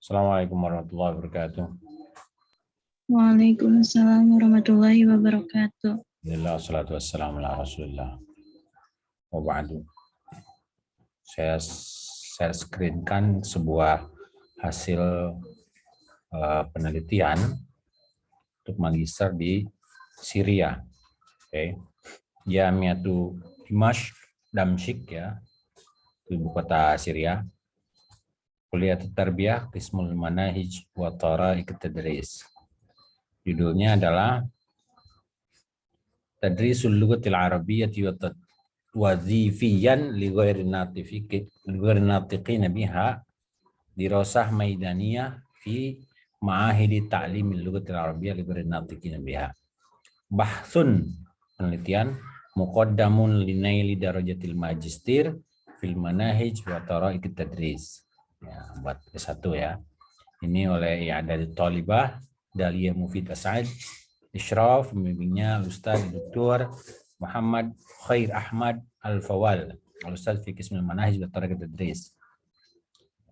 Assalamualaikum warahmatullahi wabarakatuh. Waalaikumsalam warahmatullahi wabarakatuh. Alhamdulillah, wassalatu wassalamu ala rasulillah. Wa ba'du. Saya screenkan sebuah hasil penelitian untuk magister di Syria. Oke. Jamiatu Damsyik ya, ibu kota Syria. Kuliah Tarbiyah Qismul Manahij wa Tara'iq Tadris. Judulnya adalah Tadrisul Lughatil Arabiyyati wazifiyan li ghairi natiqin biha dirasah maidaniyah fi ma'ahidi ta'limil lughatil arabiyyah li ghairi natiqin biha. Bahsun, penelitian muqaddamun linaili darajatil magister fil manahij wa tara'iq tadris. Ya, buat S1 ya. Ini oleh I'dadut Thalibah Dalia Mufid As'ad. Isyraf pembimbingnya Ustaz Dr. Muhammad Khair Ahmad Al-Fawal, Al-Ustaz fi Qismul Manahij wa Tara'iq Tadris.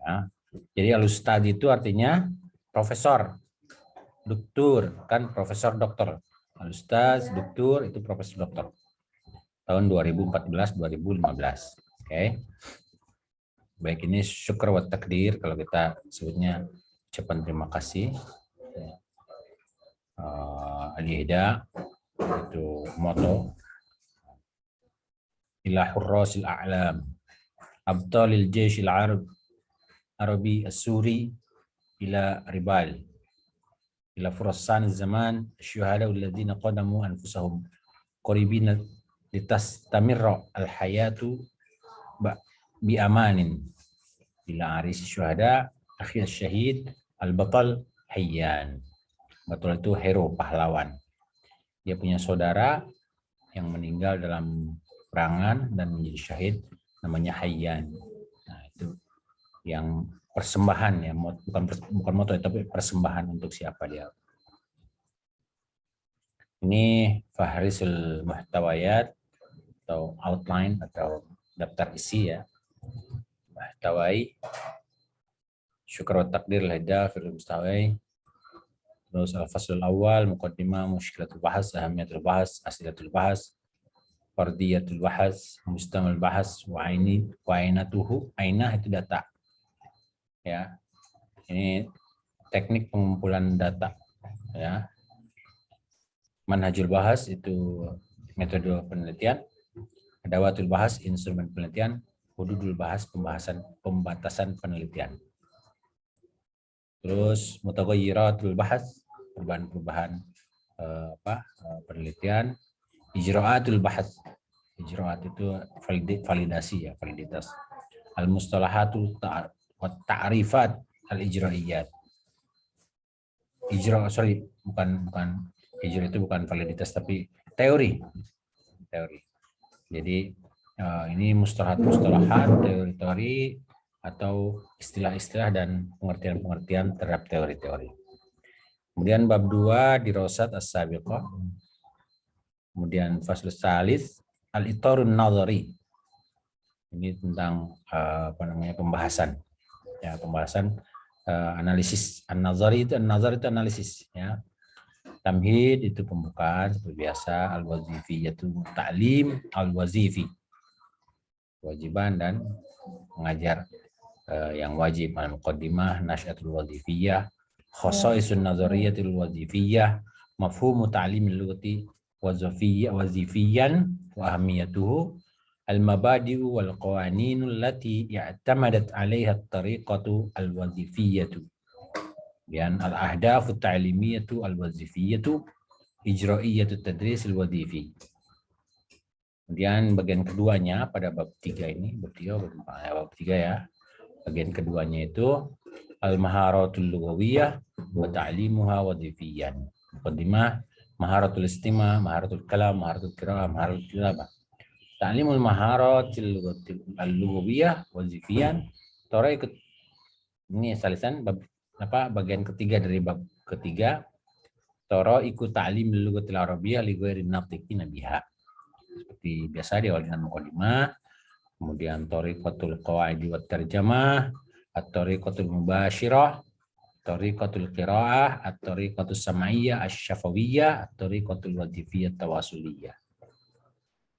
Ya. Jadi Al-Ustaz itu artinya profesor, doktor, kan profesor doktor. Al-Ustaz, doktor itu profesor doktor. Tahun 2014-2015. Oke. Baik, ini syukur wa takdir kalau kita sebutnya ucapan terima kasih. Al-Ihda itu moto ila hurrasil a'lam abtalil jayshil arabi as-suri ila ribal ila furassan zaman syuhada alladhina qadamu anfusahum qaribina litastamirra al-hayatu bi amanin ila aris syuhada akhi syahid al-batal hayyan. Batal itu hero, pahlawan. Dia punya saudara yang meninggal dalam perangan dan menjadi syahid, namanya Hayyan. Nah, itu yang persembahan ya, bukan moto tapi persembahan untuk siapa dia. Ini Fahrisul Muhtawayat atau outline atau daftar isi ya. Muhtawai syukur wa takdir lahida fil mustawai. Terus al-faslul awal, muqaddimah, musykilatul bahas, ahamiyatul bahas, asilatul bahas, fardiyatul bahas, mustamal bahas, wa ainatuhu, ainah itu data. Ya. Ini teknik pengumpulan data, ya. Manhajul bahas itu metode penelitian, adawatul bahas instrumen penelitian, hududul bahas pembatasan penelitian. Terus mutaghayyiratul bahas, perubahan-perubahan penelitian, ijra'atul bahas, ijra'at itu validasi ya, validitas, al mustalahatul ta'rifat al ijra'iyat, bukan ijra itu bukan validitas tapi teori. Jadi ini mustalahat teori atau istilah-istilah dan pengertian-pengertian terhadap teori-teori. Kemudian bab 2 dirasat as-sabiqah. Kemudian faslus salis al-itarun nazari. Ini tentang pembahasan. Ya, pembahasan analisis. An-nazari itu analisis ya. Tamhid itu pembukaan seperti biasa, al-wazifi yaitu ta'lim al-wazifi. Kewajiban dan mengajar yang wajib, al-muqaddimah nasy'atul wazifiyah, khasaisun nazariyatil wazifiyah, mafhumu ta'limil lughati wazifiyan wa ahamiyatuhu, al-mabadi'u wal qawaninu allati i'tamadat 'alaiha at-tariqatu al-wazifiyatu. Dan al-ahdafu at-ta'limiyatu al-wazifiyatu, ijra'iyatu tadris al-wazifi. Kemudian bagian keduanya pada bab 3 ini, bab 3 ya. Bagian keduanya itu al-maharatul lughawiyah wa ta'limuha wazifiyan. Muqaddimah, maharatul istima', maharatul kalam, maharatul qira'ah, maharatul kitabah. Ta'limul maharatil lughawiyah wazifiyan. Tara'iq ini salisan bab bagian ketiga dari bab ketiga. Tara'iq ta'limil lughatil arabiyyah li ghairi natiqin biha. Seperti biasa diawali dengan muqaddimah. Kemudian tariqatul qawaidi wat tarjamah, at-tariqatul mubashirah, At-tariqatul qiraah, at-tariqatus sam'iyah, asy-syafawiyah, at-tariqatul wadhifiyah tawasuliyah.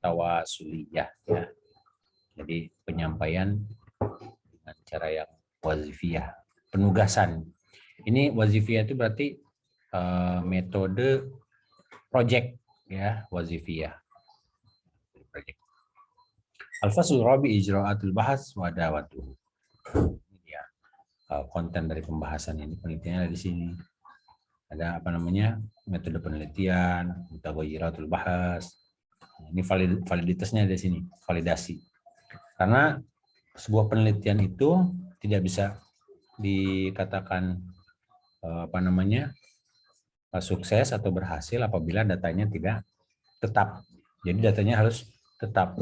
Tawasuliyah ya. Jadi penyampaian dengan cara yang wazifiyah, penugasan. Ini wazifiyah itu berarti metode project ya, wazifiyah. Al-fasl rabi ijra'atul bahas wa dawatuhu. Ya, konten dari pembahasan ini, penelitiannya di sini. Ada apa namanya? Metode penelitian, mutaghayyiratul bahas. Ini validitasnya di sini, validasi. Karena sebuah penelitian itu tidak bisa dikatakan apa namanya? Sukses atau berhasil apabila datanya tidak tetap. Jadi datanya harus tetap.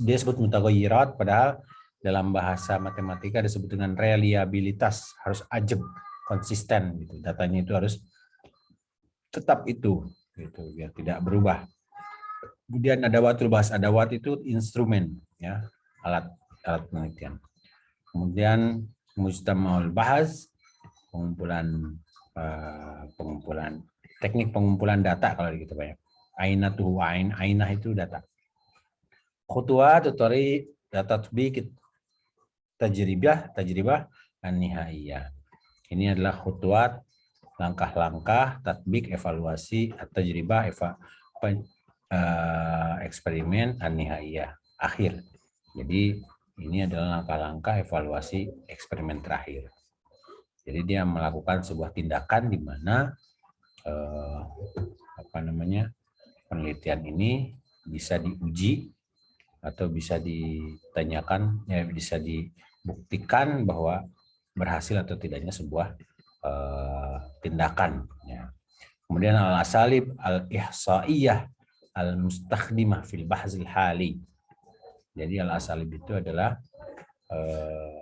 Dia sebut mutaghayyirat, padahal dalam bahasa matematika disebut dengan reliabilitas, harus ajeb, konsisten gitu. Datanya itu harus tetap itu gitu, biar tidak berubah. Kemudian adawatul bahas, adawat itu instrumen ya, alat penelitian. Kemudian mujtama'ul bahas, pengumpulan teknik pengumpulan data kalau gitu banyak. Ainatuhu ainah itu data. Khutuwat atau tatbiq tajribah an-nihaiyah. Ini adalah khutuwat, langkah-langkah tatbiq evaluasi atau tajribah eksperimen an-nihaiyah akhir. Jadi ini adalah langkah-langkah evaluasi eksperimen terakhir. Jadi dia melakukan sebuah tindakan di mana penelitian ini bisa diuji atau bisa ditanyakan, ya bisa dibuktikan bahwa berhasil atau tidaknya sebuah tindakan. Ya. Kemudian al-asalib al-ihsaiyah al-mustakhdimah fil bahzil hali. Jadi al-asalib itu adalah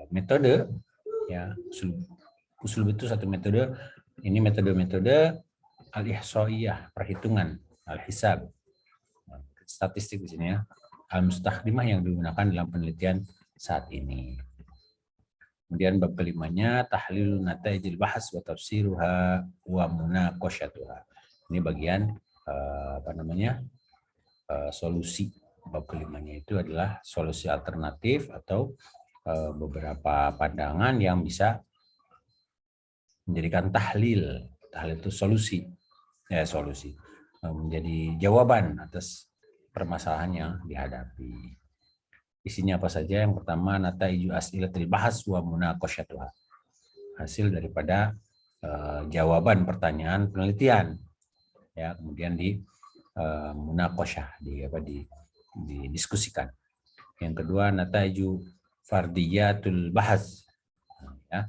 metode, ya usul itu satu metode. Ini metode al-ihsaiyah, perhitungan, al-hisab, statistik di sini ya. Al-mustakhdimah yang digunakan dalam penelitian saat ini. Kemudian bab kelimanya tahlil nataijil bahas wa tafsiruha wa munaqashatuha. Ini bagian solusi. Bab kelimanya itu adalah solusi alternatif atau beberapa pandangan yang bisa menjadikan tahlil. Tahlil itu solusi. Menjadi jawaban atas permasalahan yang dihadapi. Isinya apa saja? Yang pertama, nataiju as'ilatil bahas wa munaqashatuha. Hasil daripada jawaban pertanyaan penelitian. Ya, kemudian di munaqashah, didiskusikan. Yang kedua, nataiju fardiyatul bahas. Ya.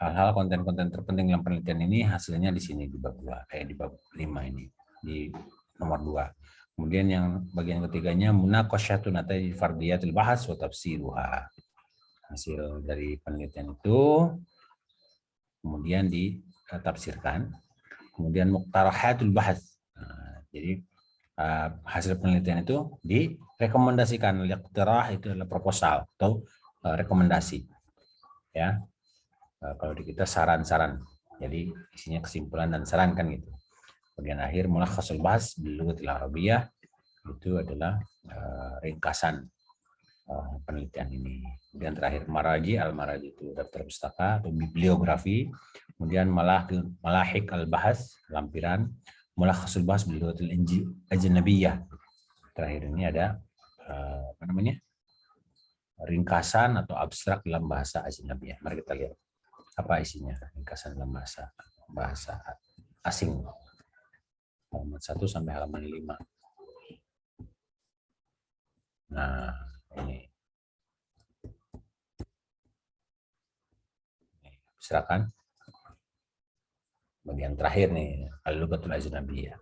Hal-hal konten-konten terpenting dalam penelitian ini hasilnya di sini di bab 2, di bab 5 ini, di nomor 2. Kemudian yang bagian ketiganya munaqashatun nataij fardiyatul bahas wa tafsiruha. Hasil dari penelitian itu kemudian ditafsirkan. Kemudian muqtarahatul bahas. Jadi hasil penelitian itu direkomendasikan. Iqtirah itu adalah proposal atau rekomendasi. Ya. Kalau di kita saran-saran. Jadi isinya kesimpulan dan saran kan gitu. Kemudian akhir mulakhasul bahas bil lughatil arabiyyah, itu adalah ringkasan penelitian ini. Kemudian terakhir maraji, al-maraji itu daftar pustaka atau bibliografi. Kemudian malahik al-bahas, lampiran. Mulakhasul bahas bil lughatil ajnabiyyah. Terakhir ini ada ringkasan atau abstrak dalam bahasa ajnabiyah. Mari kita lihat apa isinya ringkasan dalam bahasa asing. Halaman 1 sampai halaman 5. Nah, ini. Silakan. Bagian terakhir nih, al-lughatul ajnabiyyah.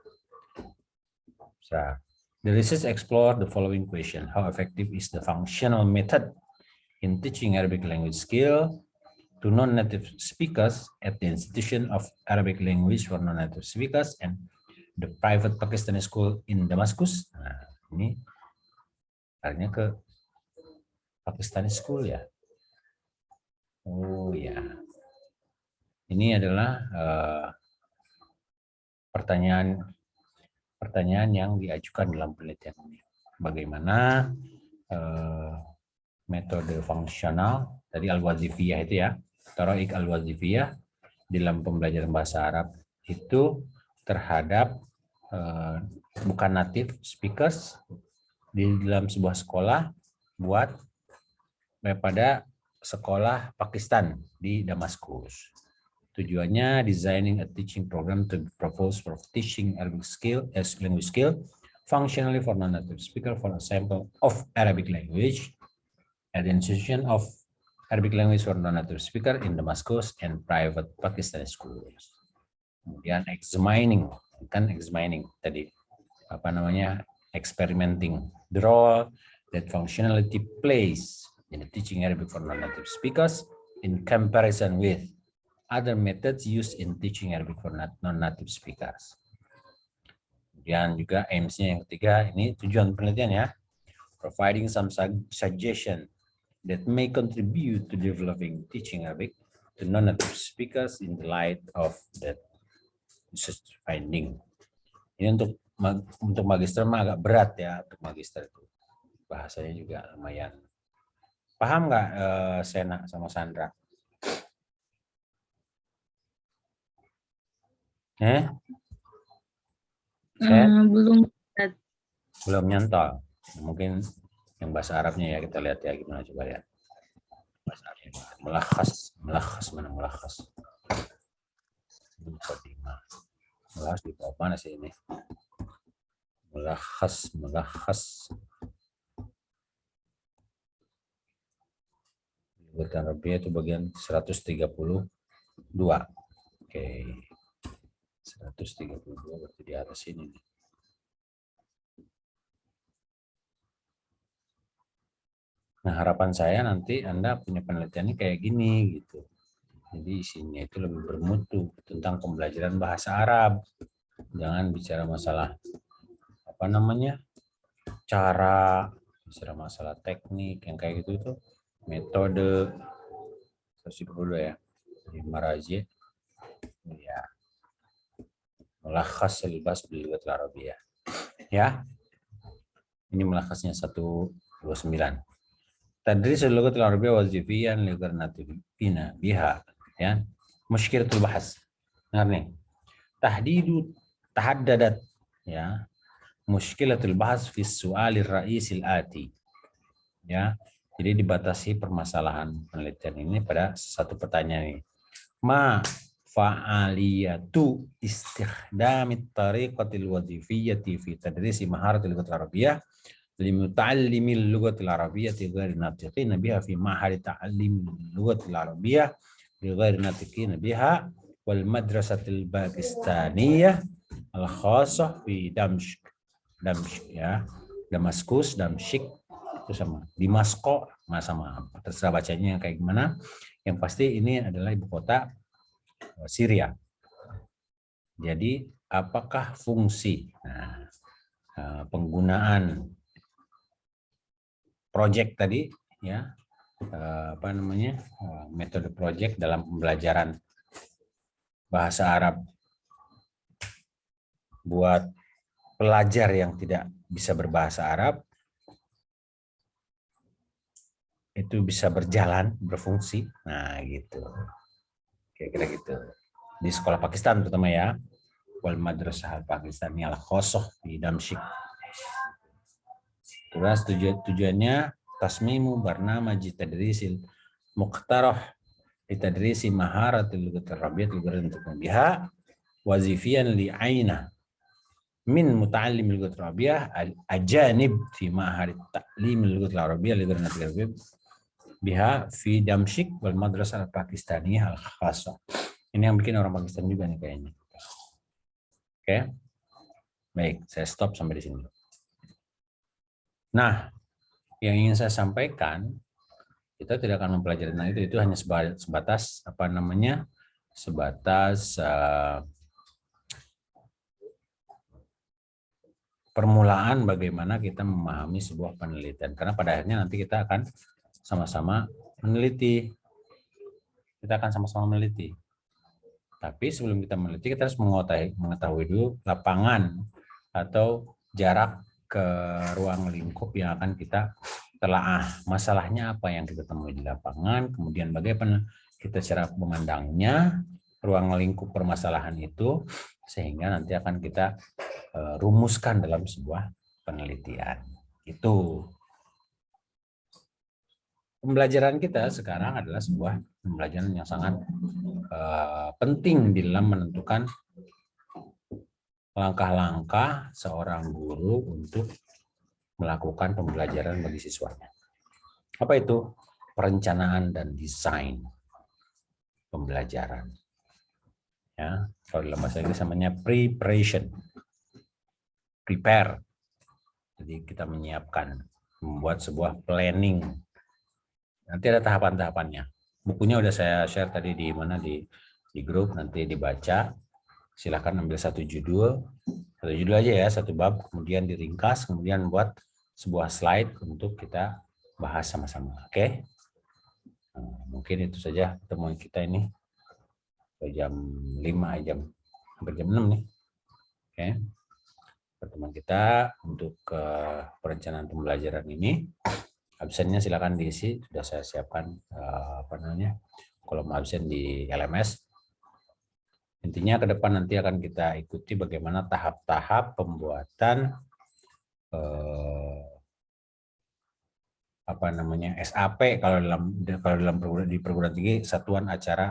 The research explore the following question: how effective is the functional method in teaching Arabic language skill to non-native speakers at the Institution of Arabic Language for Non-Native Speakers and the private Pakistani school in Damascus. Nah, ini artinya ke Pakistani school ya. Oh ya, ini adalah pertanyaan yang diajukan dalam penelitian ini. Bagaimana metode fungsional tadi al-wazifiyah itu ya, taraik al-wazifiyah dalam pembelajaran bahasa Arab itu terhadap bukan native speakers di dalam sebuah sekolah buat pada sekolah Pakistan di Damaskus. Tujuannya designing a teaching program to propose for teaching Arabic skill as language skill functionally for non-native speaker for a sample of Arabic language at the institution of Arabic language for non-native speaker in Damascus and private Pakistani schools. Kemudian examining tadi apa namanya experimenting the role that functionality plays in the teaching Arabic for non-native speakers in comparison with other methods used in teaching Arabic for non-native speakers. Kemudian juga aims-nya yang ketiga, ini tujuan penelitian ya, providing some suggestion that may contribute to developing teaching Arabic to non-native speakers in the light of that research finding. Ini untuk magister mah agak berat ya, untuk magister itu bahasanya juga lumayan. Paham nggak Sena sama Sandra? Belum nyantol. Mungkin yang bahasa Arabnya ya, kita lihat ya gimana, coba lihat. Bahasa Arabnya. Melakhas mana melakhas? Melakhas di bawah mana sih ini? Melakhas. Lugat Arabia itu bagian 132. Oke. 132 berarti di atas ini nih. Nah, harapan saya nanti Anda punya penelitiannya kayak gini gitu. Jadi isinya itu lebih bermutu tentang pembelajaran bahasa Arab. Jangan bicara masalah apa namanya? Cara, bicara masalah teknik yang kayak gitu itu, metode. Terus dulu ya. Di maraji. Ya. Melakhas al-bas bil lughatil arabiyyah. Ya. Ini melakhasnya 129. Tadris al-lughatil arabiyyah wazifiyyan li gharnatina biha ya. Mushkilatul bahas. Dengar nih. Tahaddadat ya. Mushkilatul bahas fi su'alir ra'isil ati. Ya. Jadi dibatasi permasalahan penelitian ini pada satu pertanyaan ini. Ma fa'aliyatu istikhdamit tariqatil wazifiyyati fi tadrisi maharatil lughatil arabiyyah limuta'allimil lughatil arabiyyati ghairi natiqin biha fi ma'had ta'allimil lughatil arabiyyah ghairi natiqin biha wal madrasatil pakistaniyah al khassah fi Damsyik ya, Damaskus, Damsyik itu sama, Dimasko sama, terserah bacanya kayak gimana. Yang pasti ini adalah ibu kota Syria. Jadi apakah fungsi penggunaan project tadi ya, apa namanya, metode project dalam pembelajaran bahasa Arab buat pelajar yang tidak bisa berbahasa Arab itu bisa berjalan, berfungsi. Nah, gitu. Kira-kira gitu. Di sekolah Pakistan terutama ya. Wal madrasah al-Pakistani al-khassah di Damsyik. Terus tujuannya tasmimu barnamaji tadrisil muqtarah litadrisi maharatil lughatil arabiyyah untuk biha wazifiyan li'aina min muta'allim al-lughatil arabiyyah al-ajanib fi ma'had ta'lim al-lughatil arabiyyah li ghairi biha fi Damsyik wal madrasah al-Pakistaniyah al-khassah. Ini yang bikin orang Pakistan juga nih kayaknya. Oke. Baik, saya stop sampai di sini. Nah, yang ingin saya sampaikan, kita tidak akan mempelajari itu hanya sebatas apa namanya? Sebatas permulaan bagaimana kita memahami sebuah penelitian, karena pada akhirnya nanti kita akan sama-sama meneliti. kita akan sama-sama meneliti. Tapi sebelum kita meneliti, kita harus mengetahui dulu lapangan atau jarak ke ruang lingkup yang akan kita telaah. Masalahnya apa yang kita temui di lapangan, kemudian bagaimana kita cara memandangnya, ruang lingkup permasalahan itu, sehingga nanti akan kita rumuskan dalam sebuah penelitian. Itu. Pembelajaran kita sekarang adalah sebuah pembelajaran yang sangat penting di dalam menentukan langkah-langkah seorang guru untuk melakukan pembelajaran bagi siswanya. Apa itu? Perencanaan dan desain pembelajaran. Ya, kalau dalam bahasa Inggris namanya preparation. Prepare. Jadi kita menyiapkan, membuat sebuah planning. Nanti ada tahapan-tahapannya. Bukunya udah saya share tadi di mana di grup, nanti dibaca. Silahkan ambil satu judul aja ya, satu bab, kemudian diringkas, kemudian buat sebuah slide untuk kita bahas sama-sama. Oke? Nah, mungkin itu saja pertemuan kita ini. Jam 5, hampir jam 6 nih. Oke. Pertemuan kita untuk perencanaan pembelajaran ini. Absennya silakan diisi, sudah saya siapkan kolom absen di LMS. Intinya ke depan nanti akan kita ikuti bagaimana tahap-tahap pembuatan SAP kalau dalam di perguruan tinggi, satuan acara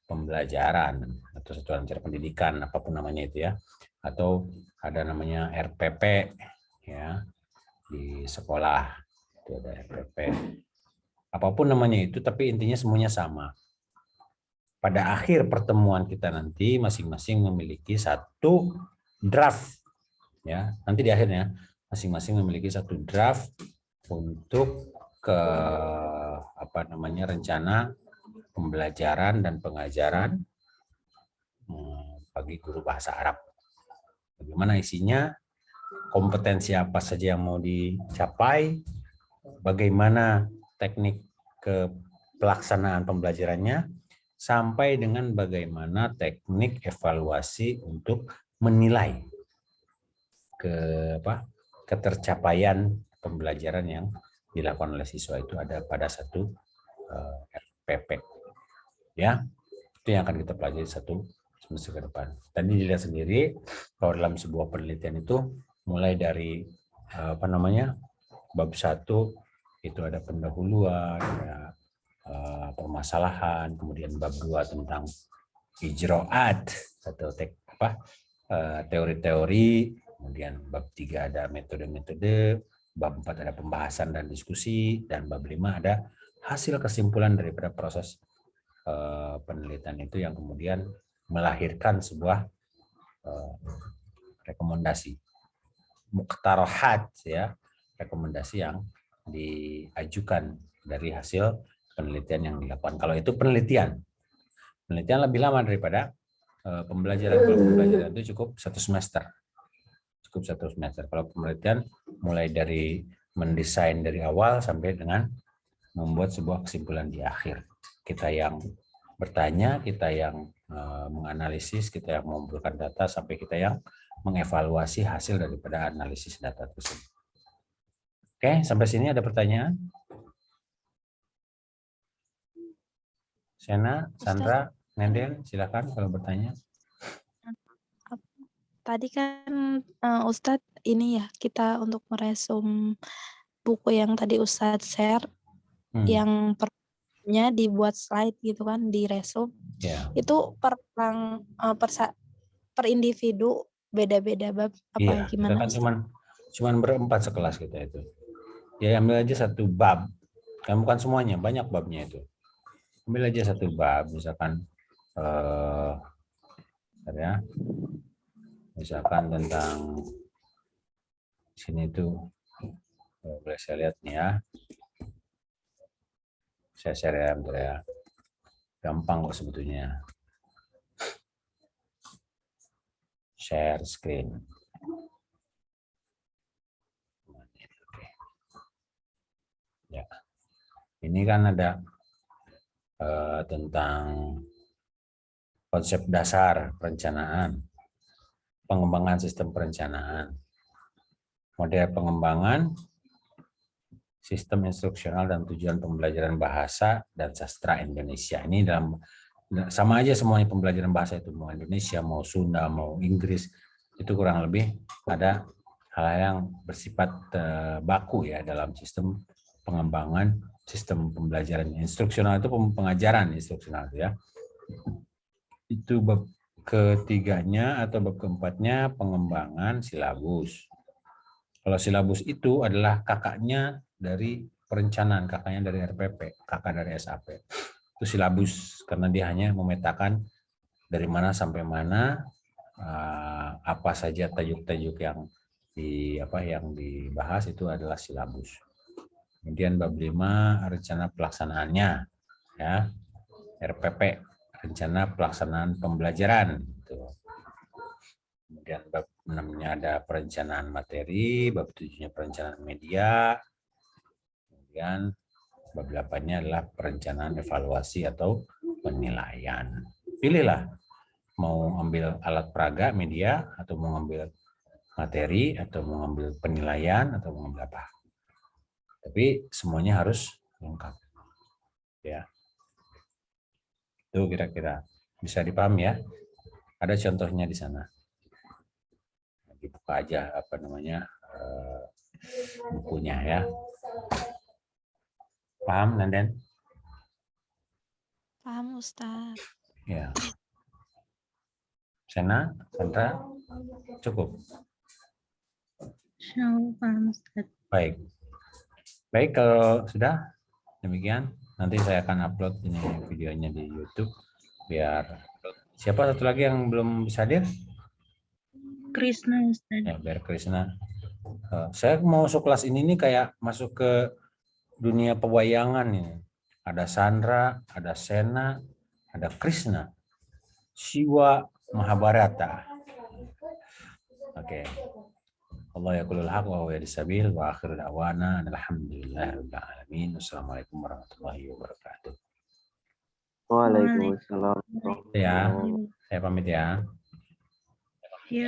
pembelajaran atau satuan acara pendidikan, apapun namanya itu ya, atau ada namanya RPP ya di sekolah, itu ada RPP, apapun namanya itu, tapi intinya semuanya sama. Pada akhir pertemuan kita nanti masing-masing memiliki satu draft ya, nanti di akhirnya masing-masing memiliki satu draft untuk rencana pembelajaran dan pengajaran bagi guru bahasa Arab. Bagaimana isinya, kompetensi apa saja yang mau dicapai, bagaimana teknik pelaksanaan pembelajarannya, sampai dengan bagaimana teknik evaluasi untuk menilai ketercapaian pembelajaran yang dilakukan oleh siswa itu ada pada satu RPP. Ya, itu yang akan kita pelajari satu semester ke depan. Tadi dilihat sendiri kalau dalam sebuah penelitian itu mulai dari bab 1 itu ada pendahuluan, ada permasalahan, kemudian bab 2 tentang ijroat atau teori-teori, kemudian bab 3 ada metode-metode, bab 4 ada pembahasan dan diskusi, dan bab 5 ada hasil kesimpulan daripada proses penelitian itu yang kemudian melahirkan sebuah rekomendasi, muqtarahat ya, rekomendasi yang diajukan dari hasil penelitian yang dilakukan. Kalau itu penelitian lebih lama daripada pembelajaran. Kalau pembelajaran itu cukup 1 semester. Kalau penelitian mulai dari mendesain dari awal sampai dengan membuat sebuah kesimpulan di akhir. Kita yang bertanya, kita yang menganalisis, kita yang mengumpulkan data, sampai kita yang mengevaluasi hasil daripada analisis data tersebut. Oke, sampai sini ada pertanyaan? Sena, Sandra, Nenden, silakan kalau bertanya. Tadi kan Ustadz ini ya, kita untuk meresum buku yang tadi Ustadz share, yang pernya dibuat slide gitu kan, diresum. Yeah. Itu per individu beda-beda bab apa gimana? Kita kan cuman berempat sekelas kita itu. Ya ambil aja satu bab. Kan bukan semuanya, banyak babnya itu. Ambil aja satu bab, misalkan misalkan tentang sini tuh, boleh saya lihat nih ya. Saya share ya, gampang kok sebetulnya. Share screen. Ya, ini kan ada tentang konsep dasar perencanaan, pengembangan sistem perencanaan, model pengembangan, sistem instruksional dan tujuan pembelajaran bahasa dan sastra Indonesia. Ini sama aja semuanya pembelajaran bahasa itu, mau Indonesia, mau Sunda, mau Inggris, itu kurang lebih ada hal yang bersifat baku ya dalam sistem pengembangan sistem pembelajaran instruksional itu pengajaran instruksional ya. Itu bab ketiganya atau bab keempatnya pengembangan silabus. Kalau silabus itu adalah kakaknya dari perencanaan, kakaknya dari RPP, kakak dari SAP. Itu silabus karena dia hanya memetakan dari mana sampai mana, apa saja tajuk-tajuk yang dibahas itu adalah silabus. Kemudian bab 5 rencana pelaksanaannya ya. RPP, rencana pelaksanaan pembelajaran gitu. Kemudian bab 6-nya ada perencanaan materi, bab 7-nya perencanaan media. Kemudian bab 8-nya adalah perencanaan evaluasi atau penilaian. Pilihlah mau ambil alat peraga media atau mau ambil materi atau mau ambil penilaian atau mau ambil apa. Tapi semuanya harus lengkap. Ya. Itu kira-kira bisa dipahami ya. Ada contohnya di sana. Dibuka aja bukunya ya. Paham Nanden? Paham Ustaz. Ya. Sena, Sandra, cukup. Insyaallah paham Ustaz. Baik. Baik, kalau sudah demikian, nanti saya akan upload ini videonya di YouTube biar siapa satu lagi yang belum bisa hadir? Krisna Ustaz. Ya, biar Krisna. Saya mau masuk kelas ini nih kayak masuk ke dunia pewayangan nih. Ada Sandra, ada Sena, ada Krisna. Siwa Mahabharata. Oke. Allah yaqulul haq wa huwa yahdis sabil wa akhiru da'wana alhamdulillahirabbil alamin. Wassalamualaikum warahmatullahi wabarakatuh. Waalaikumsalam. Ya, saya pamit ya.